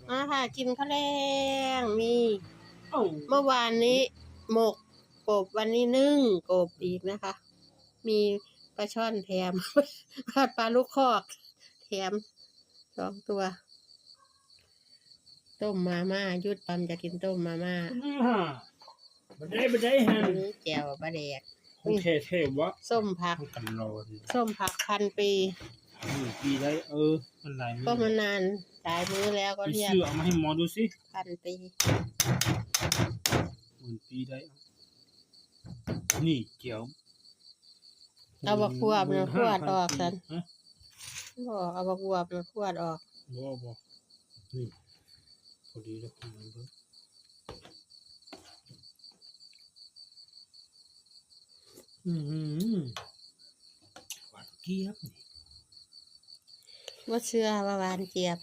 มาค่ะกินข้าวแรงมีเอ้าเมื่อวานนี้หมกกบวันนี้นึ่งกบอีกนะคะ มีปลาช่อนแถม ปลาลูกคอกแถม2 ตัว ต้มมาม่ายุดปั๊มจะกินต้มมาม่า บันไดฮะ อันนี้แจ่วปลาแดก โอเคเทวะ ส้มผัก กันรอดิ ส้มผักพันปี ปีได้มันหลายมื้ ก็มานานหลายมื้อแล้วก็ ไป เรียก ซื้อเอามาให้หมอดูสิ พันปี ปีได้นี่เกี่ยว เอาบักขวบมันขวดออกสัน ฮะ บอกเอาบักขวบมันขวดออก บ่นี่พอดีแล้วคุณเบิ่งหวานเจี๊ยบนี่ ว่าเชื่อว่าหวานเจี๊ยบ